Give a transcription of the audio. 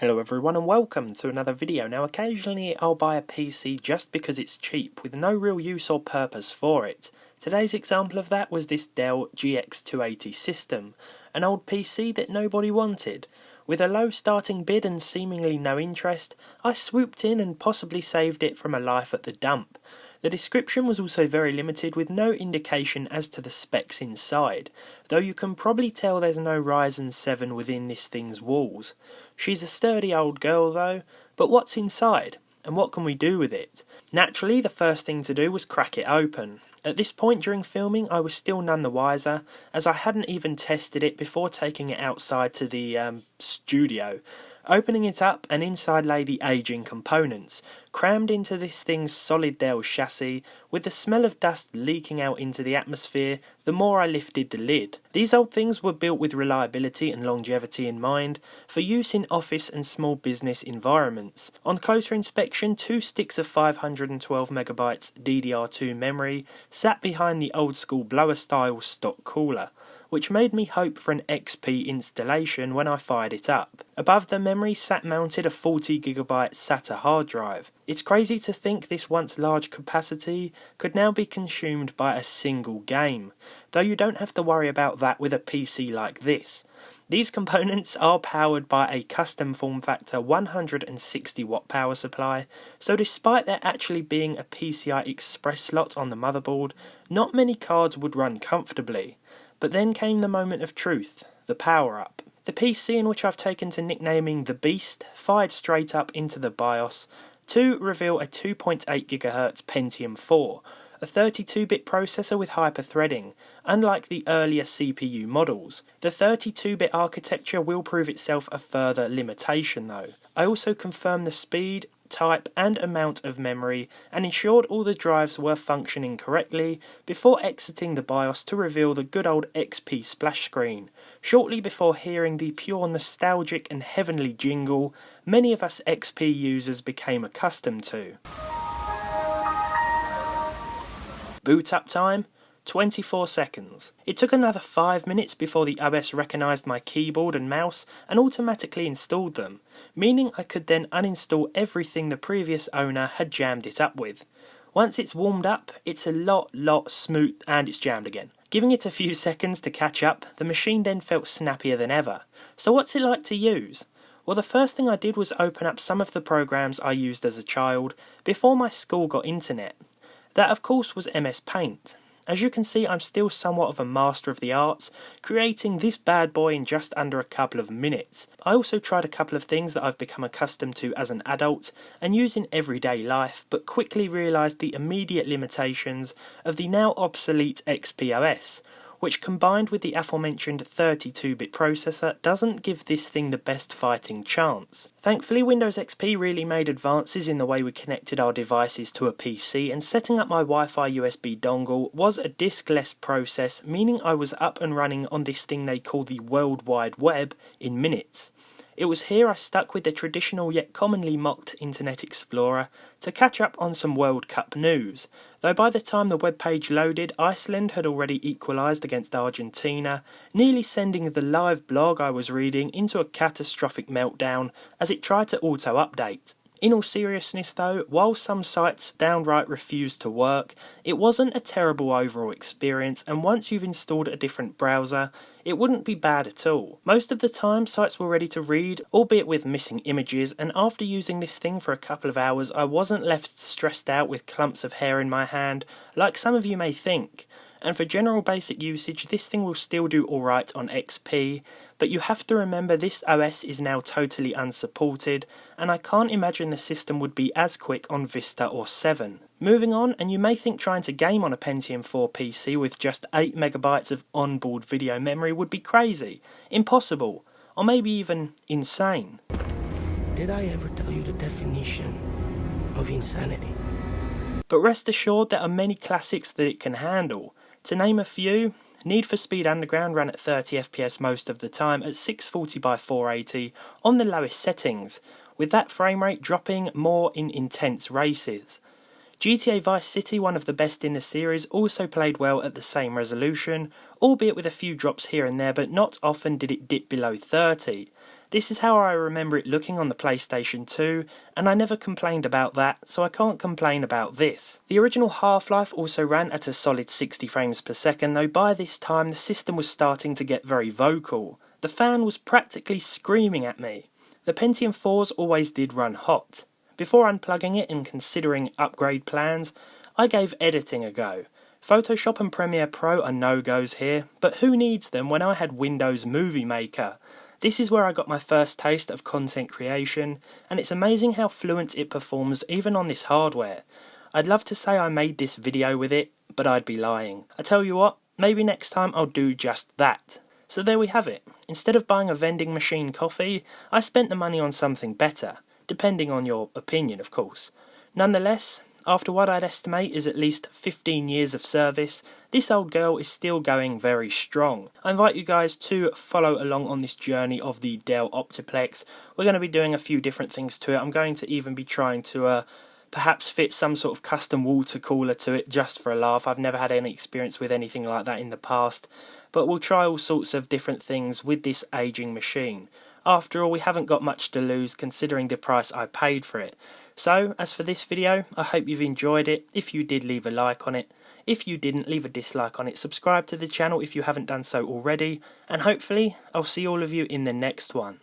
Hello everyone and welcome to another video. Now occasionally I'll buy a PC just because it's cheap with no real use or purpose for it. Today's example of that was this Dell GX280 system, an old PC that nobody wanted. With a low starting bid and seemingly no interest, I swooped in and possibly saved it from a life at the dump. The description was also very limited with no indication as to the specs inside, though you can probably tell there's no Ryzen 7 within this thing's walls. She's a sturdy old girl though, but what's inside? And what can we do with it? Naturally, the first thing to do was crack it open. At this point during filming I was still none the wiser, as I hadn't even tested it before taking it outside to the studio. Opening it up, and inside lay the aging components, crammed into this thing's solid Dell chassis, with the smell of dust leaking out into the atmosphere the more I lifted the lid. These old things were built with reliability and longevity in mind, for use in office and small business environments. On closer inspection, 2 sticks of 512MB DDR2 memory sat behind the old school blower style stock cooler, which made me hope for an XP installation when I fired it up. Above the memory sat mounted a 40GB SATA hard drive. It's crazy to think this once large capacity could now be consumed by a single game, though you don't have to worry about that with a PC like this. These components are powered by a custom form factor 160W power supply, so despite there actually being a PCI Express slot on the motherboard, not many cards would run comfortably. But then came the moment of truth, the power-up. The PC, in which I've taken to nicknaming the Beast, fired straight up into the BIOS to reveal a 2.8GHz Pentium 4, a 32-bit processor with hyper-threading, unlike the earlier CPU models. The 32-bit architecture will prove itself a further limitation though. I also confirmed the speed, type and amount of memory and ensured all the drives were functioning correctly before exiting the BIOS to reveal the good old XP splash screen, shortly before hearing the pure nostalgic and heavenly jingle many of us XP users became accustomed to. Boot up time? 24 seconds. It took another 5 minutes before the OS recognised my keyboard and mouse and automatically installed them, meaning I could then uninstall everything the previous owner had jammed it up with. Once it's warmed up, it's a lot smooth and it's jammed again. Giving it a few seconds to catch up, the machine then felt snappier than ever. So what's it like to use? Well, the first thing I did was open up some of the programs I used as a child before my school got internet. That of course was MS Paint. As you can see, I'm still somewhat of a master of the arts, creating this bad boy in just under a couple of minutes. I also tried a couple of things that I've become accustomed to as an adult and use in everyday life, but quickly realised the immediate limitations of the now obsolete XPOS, which combined with the aforementioned 32-bit processor doesn't give this thing the best fighting chance. Thankfully, Windows XP really made advances in the way we connected our devices to a PC, and setting up my Wi-Fi USB dongle was a disk-less process, meaning I was up and running on this thing they call the World Wide Web in minutes. It was here I stuck with the traditional yet commonly mocked Internet Explorer to catch up on some World Cup news, though by the time the webpage loaded, Iceland had already equalised against Argentina, nearly sending the live blog I was reading into a catastrophic meltdown as it tried to auto-update. In all seriousness though, while some sites downright refused to work, it wasn't a terrible overall experience, and once you've installed a different browser, it wouldn't be bad at all. Most of the time sites were ready to read, albeit with missing images, and after using this thing for a couple of hours I wasn't left stressed out with clumps of hair in my hand, like some of you may think. And for general basic usage, this thing will still do alright on XP, but you have to remember this OS is now totally unsupported, and I can't imagine the system would be as quick on Vista or 7. Moving on, and you may think trying to game on a Pentium 4 PC with just 8MB of onboard video memory would be crazy, impossible, or maybe even insane. Did I ever tell you the definition of insanity? But rest assured there are many classics that it can handle. To name a few, Need for Speed Underground ran at 30fps most of the time at 640x480 on the lowest settings, with that frame rate dropping more in intense races. GTA Vice City, one of the best in the series, also played well at the same resolution, albeit with a few drops here and there, but not often did it dip below 30. This is how I remember it looking on the PlayStation 2, and I never complained about that, so I can't complain about this. The original Half-Life also ran at a solid 60 frames per second, though by this time the system was starting to get very vocal. The fan was practically screaming at me. The Pentium 4s always did run hot. Before unplugging it and considering upgrade plans, I gave editing a go. Photoshop and Premiere Pro are no-goes here, but who needs them when I had Windows Movie Maker? This is where I got my first taste of content creation, and it's amazing how fluent it performs even on this hardware. I'd love to say I made this video with it, but I'd be lying. I tell you what, maybe next time I'll do just that. So there we have it. Instead of buying a vending machine coffee, I spent the money on something better, depending on your opinion of course. Nonetheless, after what I'd estimate is at least 15 years of service, this old girl is still going very strong. I invite you guys to follow along on this journey of the Dell Optiplex. We're going to be doing a few different things to it. I'm going to even be trying to perhaps fit some sort of custom water cooler to it just for a laugh. I've never had any experience with anything like that in the past, but we'll try all sorts of different things with this aging machine. After all, we haven't got much to lose considering the price I paid for it. So, as for this video, I hope you've enjoyed it. If you did, leave a like on it. If you didn't, leave a dislike on it. Subscribe to the channel if you haven't done so already. And hopefully, I'll see all of you in the next one.